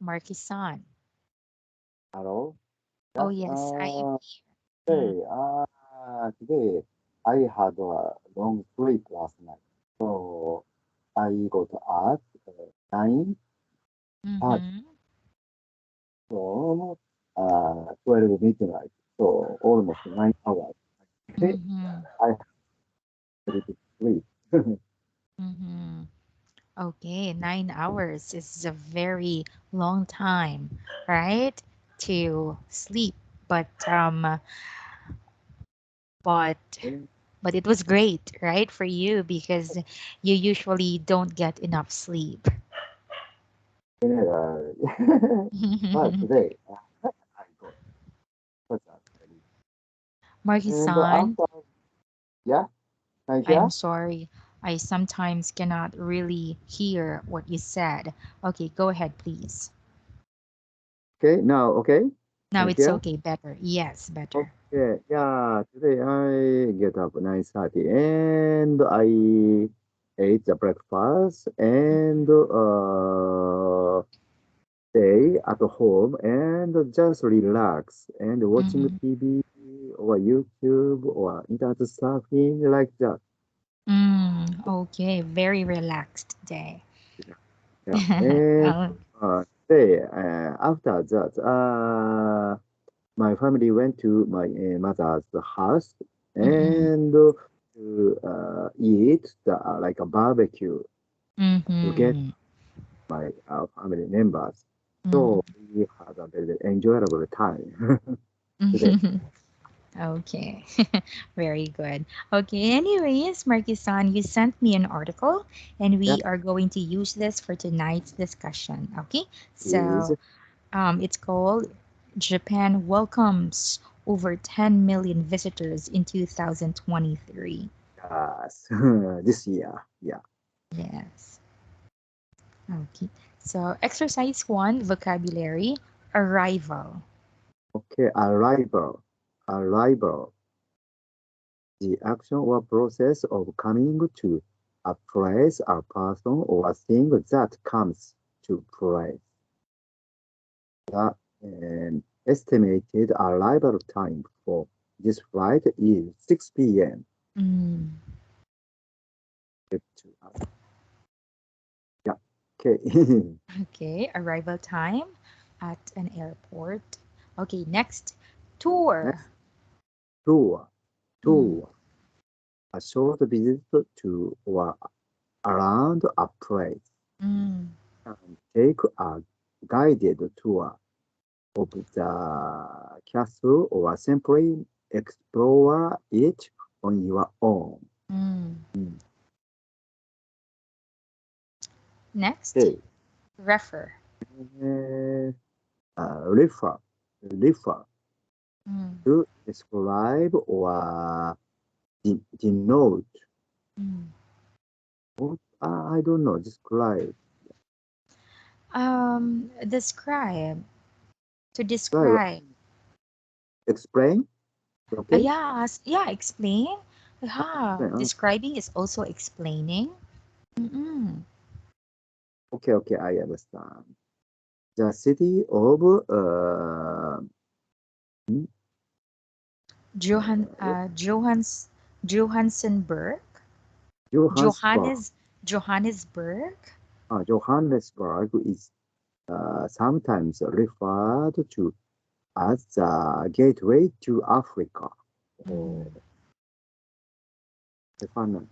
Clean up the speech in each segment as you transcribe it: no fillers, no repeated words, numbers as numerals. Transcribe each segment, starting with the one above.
Marky-san. Hello. Oh, Yeah. yes, I am. Mm, Today, today I had a long sleep last night. So I got up at 9:30 mm-hmm, from 12 midnight. So almost 9 hours. Okay, mm-hmm, I had a little sleep. mm-hmm. Okay, 9 hours is a very long time, right? To sleep. But but but it was great, right, for you because you usually don't get enough sleep. Generally. But today, I got such a sleep. And Marky-san, after, yeah, I I'm hear. sorry. I sometimes cannot really hear what you said. Okay, go ahead, please. Okay, now, okay, Now I it's hear. okay, better. Yes, better. Okay, yeah, today I get up 9:30 and I ate the breakfast and stay at home and just relax and watching Mm-hmm. TV or YouTube or internet surfing like that. Okay, very relaxed day. Yeah, and Oh, today after that, my family went to my mother's house mm-mm, and to eat like a barbecue together mm-hmm, with my family members. So mm-hmm. we had a very enjoyable time today. Okay, very good. Okay, anyways, Marky-san, you sent me an article and Yeah, we are going to use this for tonight's discussion. Okay, please. so it's called Japan Welcomes Over 10 Million Visitors in 2023. Yes, this year. Yeah. Yes. Okay. So, exercise one, vocabulary, arrival. Okay, arrival. Arrival. The action or process of coming to a place, a person, or a thing that comes to place. The estimated arrival time for this flight is 6 p.m. Mm, To us. Yeah. Okay. okay, arrival time at an airport. Okay, next, tour. Next, tour. Mm, Tour. A short visit to or around a place. mm, Take a guided tour of the castle or simply explore it on your own. mm. Mm. Next, Okay. refer. Uh, refer. Refer Mm, to describe or denote. mm. What? I don't know. Describe. Describe. To Describe. describe. Explain. Okay. Yeah, yeah, explain. Yeah, Explain. describing is also explaining. Mm-mm. Okay. Okay. I understand. The city of hmm, what? Johannesburg. Johannesburg. Johannes, Johannesburg. Johannesburg is sometimes referred to as the gateway to Africa. Mm-hmm. Oh, Stefano.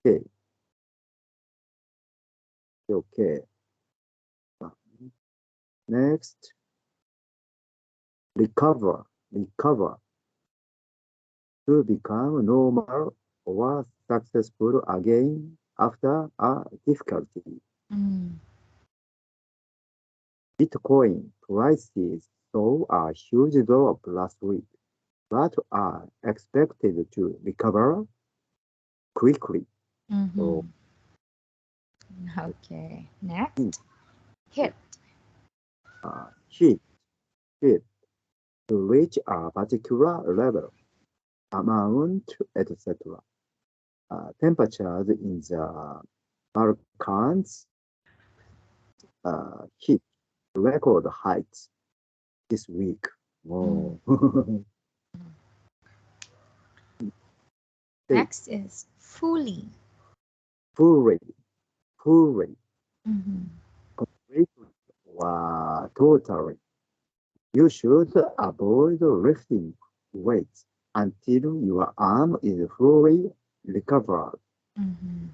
Okay. Okay. Next, recover. Recover. To become normal or successful again after a difficulty. Mm. Bitcoin prices saw a huge drop last week, but are expected to recover quickly. So, Mm-hmm. Okay. hmm, Next, hit. heat, heat to reach a particular level, amount, etc. Temperatures in the Balkans hit record heights this week. Mm. Oh, say Next is fully. fully, fully, Mhm. completely, totally. You should avoid lifting weights until your arm is fully recovered. Mhm.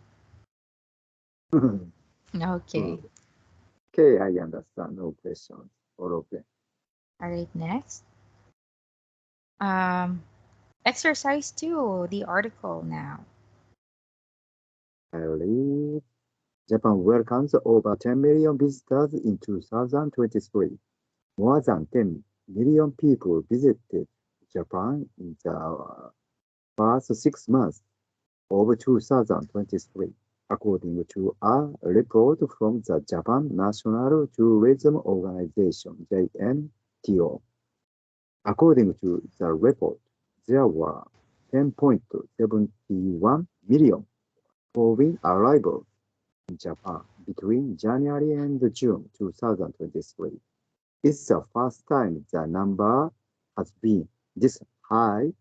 Hmm. Okay. Okay, I understand. No questions. All of them. All right, next. Um, exercise 2, the article now. I read. Japan welcomes over 10 million visitors in 2023. More than 10 million people visited Japan in the first 6 months of 2023, according to a report from the Japan National Tourism Organization (JNTO). According to the report, there were 10.71 million foreign arrivals in Japan between January and June 2023. It's the first time the number has been this high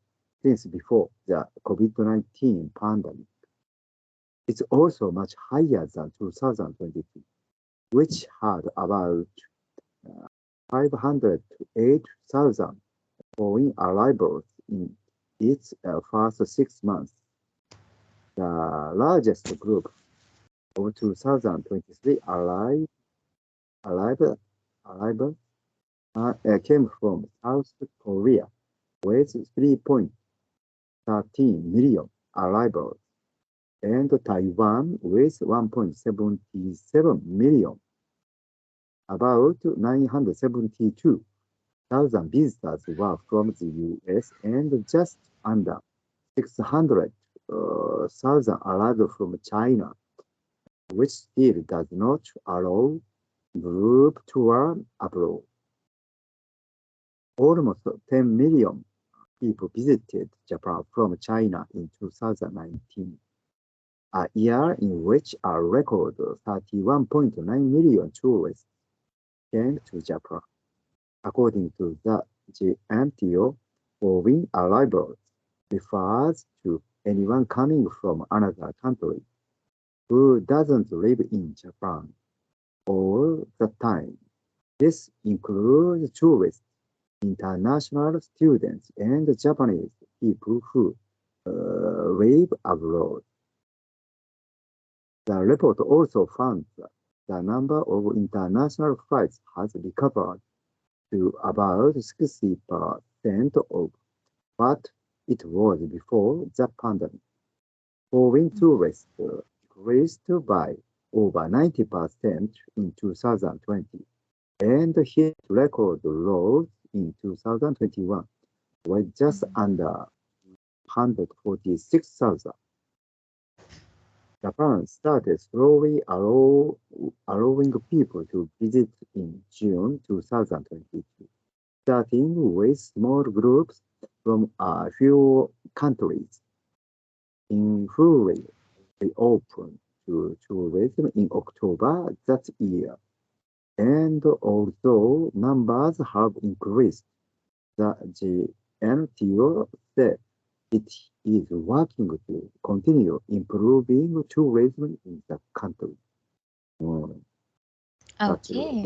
since before the COVID-19 pandemic. It's also much higher than 2022, which had about 508,000 foreign arrivals in its first 6 months. The largest group of 2023 arrival, arrival came from South Korea with 3.13 million arrivals and Taiwan with 1.77 million. About 972,000 visitors were from the US and just under 600,000 arrived from China, which still does not allow group tour abroad. Almost 10 million people visited Japan from China in 2019, a year in which a record 31.9 million tourists came to Japan. According to the GMTO, foreign arrivals refers to anyone coming from another country who doesn't live in Japan all the time. This includes tourists, international students, and Japanese people who live abroad. The report also found that the number of international flights has recovered to about 60% of what it was before the pandemic. Foreign tourists increased by over 90% in 2020 and hit record lows in 2021 with just Mhm. under 146,000. Japan started slowly allowing people to visit in June 2022, starting with small groups from a few countries. In Hungary, they opened to tourism in October that year, and although numbers have increased, the GNTO said it is working to continue improving tourism in the country. Mm, that's Okay.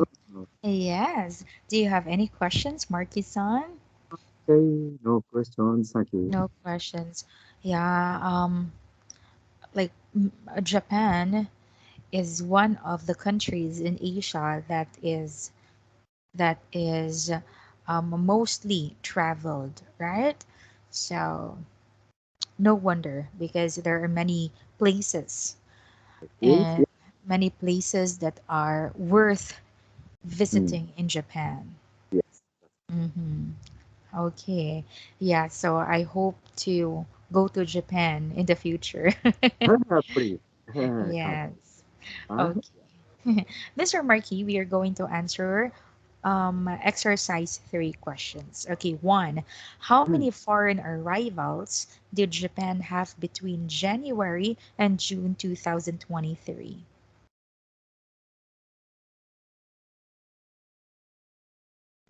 Yes. Do you have any questions, Marky-san? okay. No questions. Thank you. No questions. Yeah, like Japan is one of the countries in Asia that is mostly traveled, right? So no wonder because there are many places Yes, and yes, many places that are worth mm, visiting in Japan. yes. Mm-hmm. Okay. Yeah, so I hope to go to Japan in the future. Please come. Yes. Huh? Okay. Mr. Markey, we are going to answer exercise 3 questions. Okay, one, how Mm. many foreign arrivals did Japan have between January and June 2023?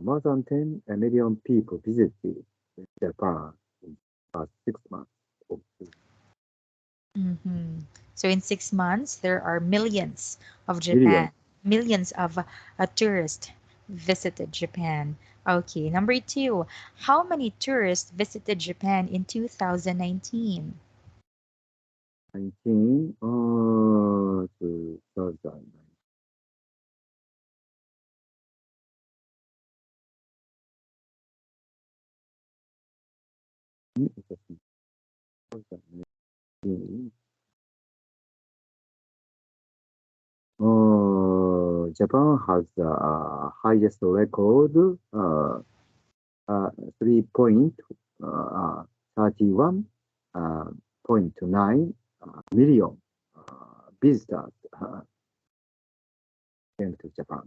more than 10 million people visited Japan in the past 6 months. Of Mm-hmm. So in 6 months, there are millions of millions. Japan, millions of tourists visited Japan. Okay, number two, how many tourists visited Japan in 2019? 19, 2009. Japan has the highest record, uh, 3.31 point 9 million visitors came to Japan.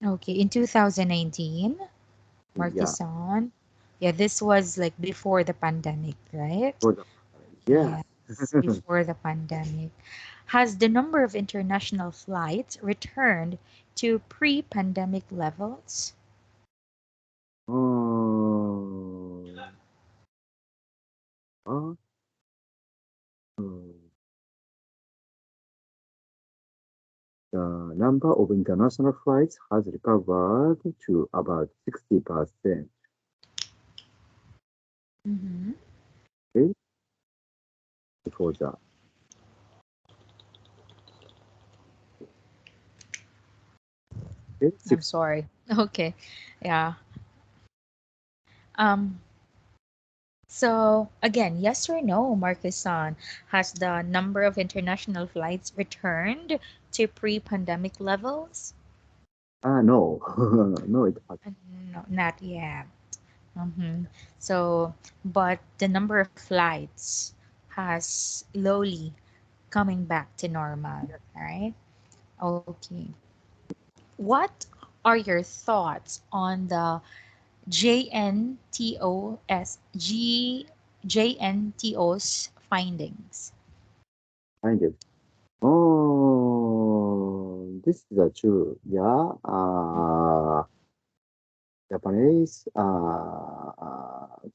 Okay, in 2019, Yeah, Markisan. Yeah, this was like before the pandemic, right? for the, yes. Yes, before the pandemic. Has the number of international flights returned to pre-pandemic levels? Uh, uh, the number of international flights has recovered to about 60%. Mm-hmm. Okay, before that. Okay, I'm 60. sorry. Okay. Yeah. Um, so again, yes or no, Marcus-san, has the number of international flights returned to pre-pandemic levels? No, no, it has. No, not yet. Mm-hmm. So, but the number of flights has slowly coming back to normal, right? Okay. What are your thoughts on the JNTO's findings? Kind of. Oh, this is a true. Yeah. Japanese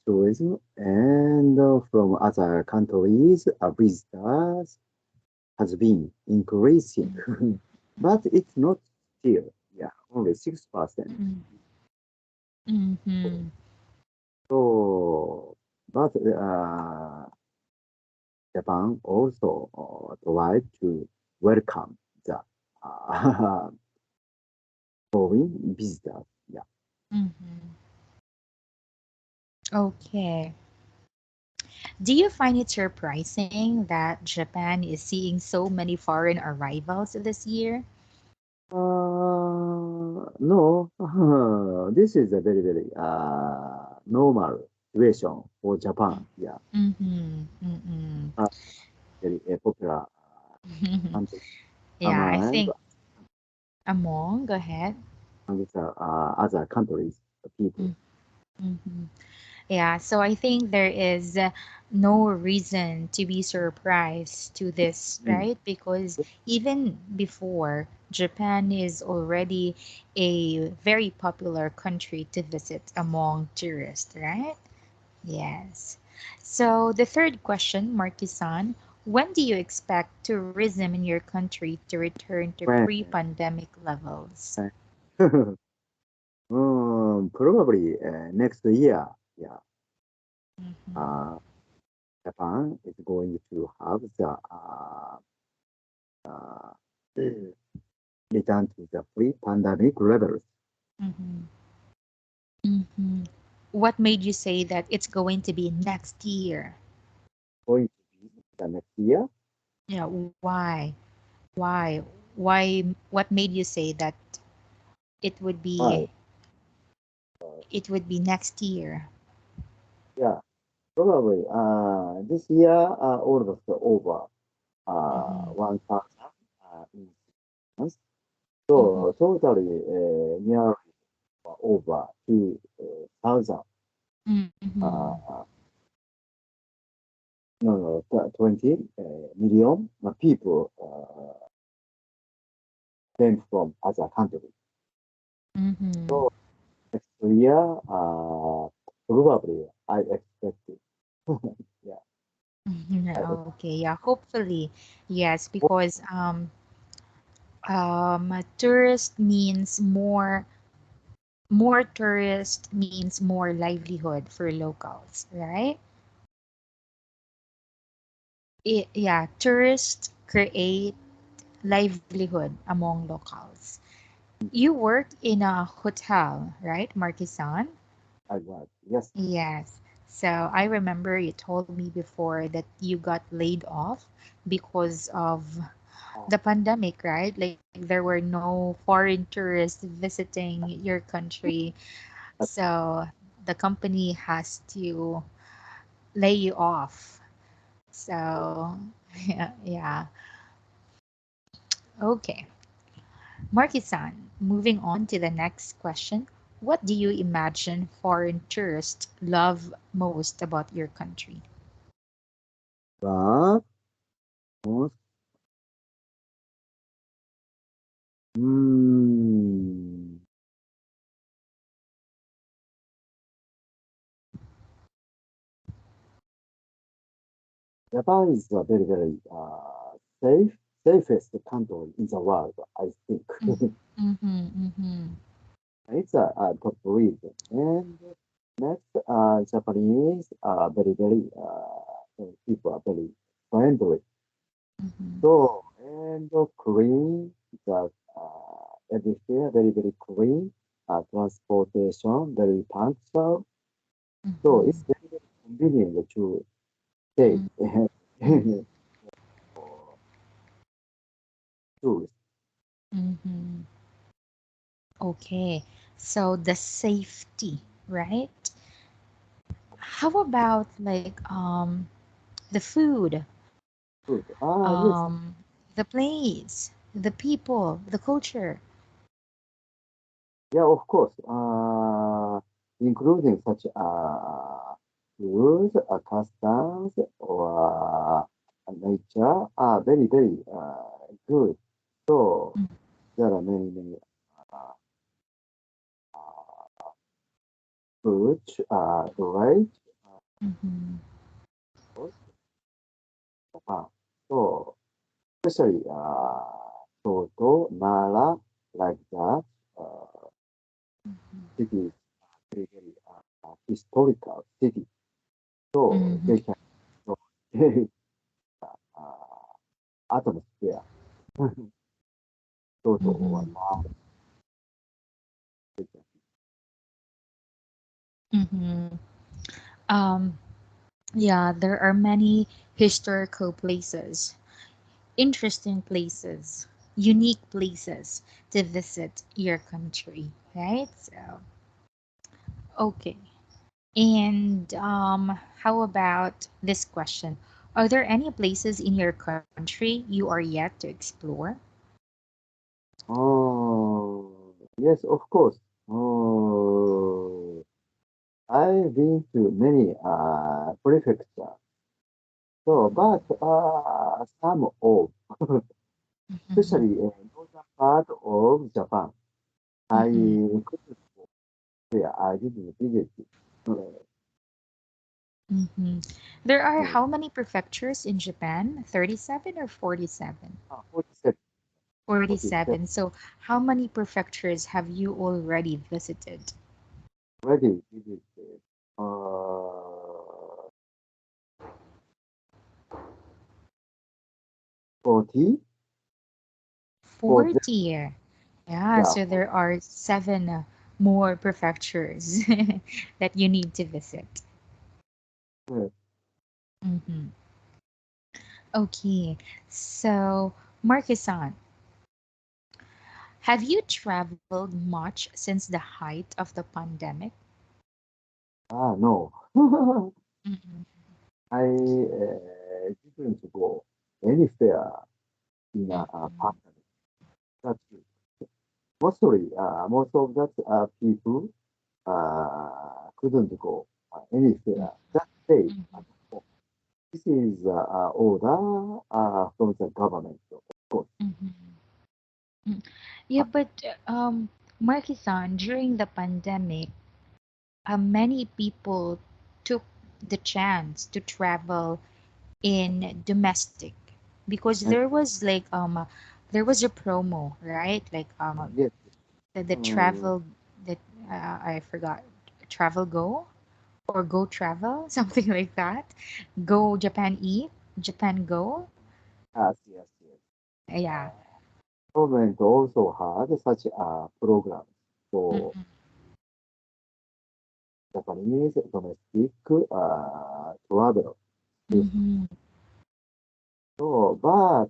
tourism and from other countries, visitors has been increasing, but it's not still. Yeah, only 6%. Mm-hmm. So, but Japan also try to welcome the foreign visitors. Yeah. Mm-hmm. Okay. Do you find it surprising that Japan is seeing so many foreign arrivals this year? No, this is a very, very normal situation for Japan. Yeah, Mm-hmm. Mm-mm. uh, very popular country Yeah, I among think Among, go ahead. the other countries, people. Mm-hmm. Yeah, so I think there is no reason to be surprised to this, Mm. right? Because even before, Japan is already a very popular country to visit among tourists, right? Yes. So the third question, Markisan, when do you expect tourism in your country to return to When, pre-pandemic levels? probably next year. Yeah, Mm-hmm. uh, Japan is going to have the uh, return to the pre-pandemic levels. Mm-hmm. Mm-hmm. What made you say that it's going to be next year? Going to be the next year. Yeah, why? Why? Why? What made you say that it would Why? be it would be next year? Yeah, probably this year almost over Mm-hmm. 1,000 in months. Mm-hmm. So totally nearly over 2,000. Mm-hmm. Uh, no, no, 20 million people came from other countries. Mm-hmm. clear, probably I expected. Yeah, I Okay, yeah, hopefully. Yes, because tourist means more tourist means more livelihood for locals, right? Yeah, tourists create livelihood among locals. You work in a hotel, right, Markisan? I was. Yes. Yes. So I remember you told me before that you got laid off because of Uh, the pandemic, right? Like there were no foreign tourists visiting your country. So the company has to lay you off. So yeah, yeah. Okay. Marky-san, moving on to the next question. What do you imagine foreign tourists love most about your country? but most, mm, Japan is a very, very safest country in the world, I think. Mm-hmm, mm-hmm, It's a top reason. And next, Japanese are very, very, people are very friendly. mm-hmm, So, and clean, the, everything very, very clean. Transportation, very punctual. So mm-hmm, it's very, very convenient to stay mm-hmm, for tourists. mm-hmm. Okay, so the safety, right? How about like the food, Good. Yes. the place, the people, the culture? Yeah, of course. Including such rules, customs, or nature are very, very good. So there are many, many uh, uh, food, right? Mm-hmm, Uh, so especially Kyoto, Nara, like that, uh, cities, very, very historical city. So mm-hmm, they can enjoy atmosphere. Kyoto or mm-hmm, Nara. mm-hmm. Um, yeah, there are many historical places, interesting places, unique places to visit your country, right? So, okay. And how about this question? Are there any places in your country you are yet to explore? Oh, yes, of course. Oh, I've been to many prefectures. So, but some of, Mm-hmm, especially northern part of Japan, I mm-hmm, couldn't go there. I didn't visit it. Uh, mm-hmm. There are uh, how many prefectures in Japan? 37 or 47? 47, 47, 47. So, how many prefectures have you already visited? already visited. Uh, 40 for the, 40. Yeah, yeah, so there are seven more prefectures that you need to visit. uh, Hmm. Okay, so Markisan, have you traveled much since the height of the pandemic? no. Mm-hmm. I didn't go anywhere in a Mm-hmm. pandemic. That's it. Mostly, most of that people couldn't go anywhere. That day, this is order from the government, of course. Mm-hmm. Yeah, but Markisan, during the pandemic, many people took the chance to travel in domestic because And, there was a promo, right? Like yes. the Um, travel that I forgot, travel go or go travel something like that. Go Japan eat, Japan go. yes, yes, yes. Yeah. Government also had such a program for Mm-mm. Japanese domestic travel. Mm-hmm. So, but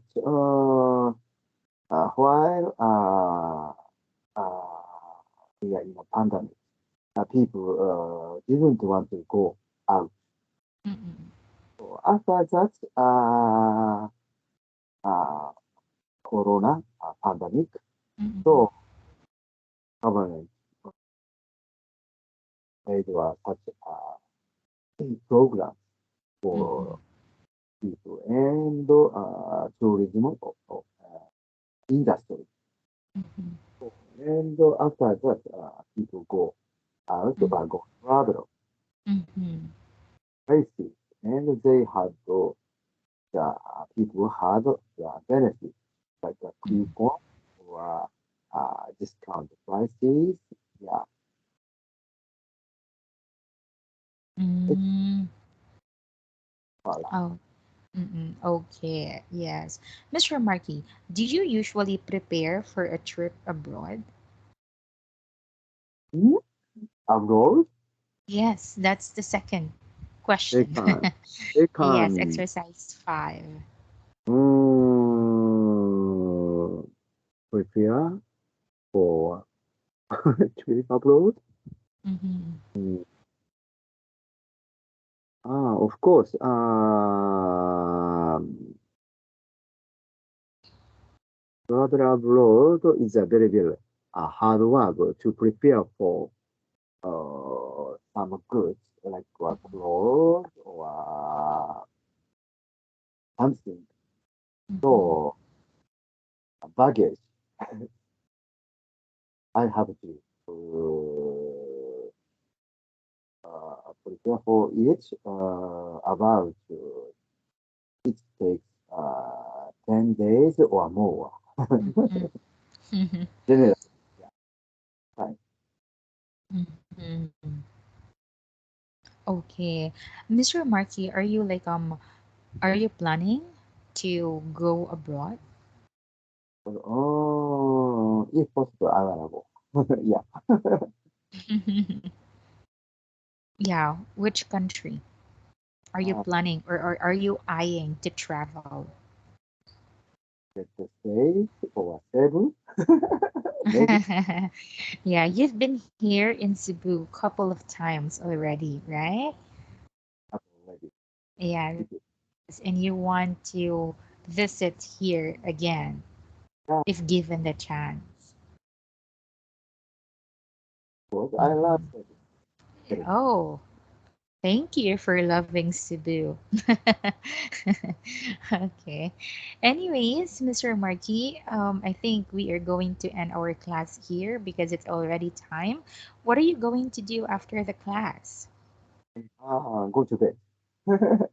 while we are in a pandemic, people didn't want to go out. Mm-mm. So after that, uh, Corona pandemic, Mm-mm. so government made such program for Mm-mm. people and tourism industry. Mm-mm. And after that, people go out, go travel Mm-mm. places, and they had the people had the benefit like a Mm-mm. coupon or discount prices. Yeah, it's Mm. like Oh. Mm-mm. Okay. Yes. Mr. Markey, do you usually prepare for a trip abroad? hmm, abroad. Yes, that's the second They question. can they Yes, can exercise 5. um, prepare for trip abroad. Mm-hmm. Mm, of course. Travel abroad is a very hard work to prepare for some goods like clothes or something. Mm-hmm. So baggage, I have prepare for it. About it takes 10 days or more. Mm-hmm. Generally, yeah, time. Mm-hmm. Okay. Mr. Markey, are you are you planning to go abroad? Oh, if possible, I will go. Yeah. Yeah, which country are you Uh, planning or are you eyeing to travel? the States or seven, maybe. Yeah, you've been here in Cebu a couple of times already, right? Maybe. Yes, and you want to visit here again Yeah, if given the chance. because I love Mhm. seven. Very Oh, thank you for loving Cebu. Okay. Anyways, Mr. Markey, I think we are going to end our class here because it's already time. What are you going to do after the class? go to bed.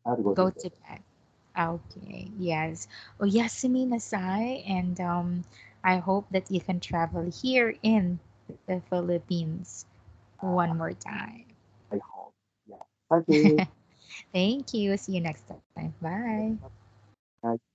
I'll go to Go bed. to bed. Okay, yes. Oyasumi nasai, and I hope that you can travel here in the Philippines one more time. I hope. Yeah. Thank you. Thank you. See you next time. Bye. Bye.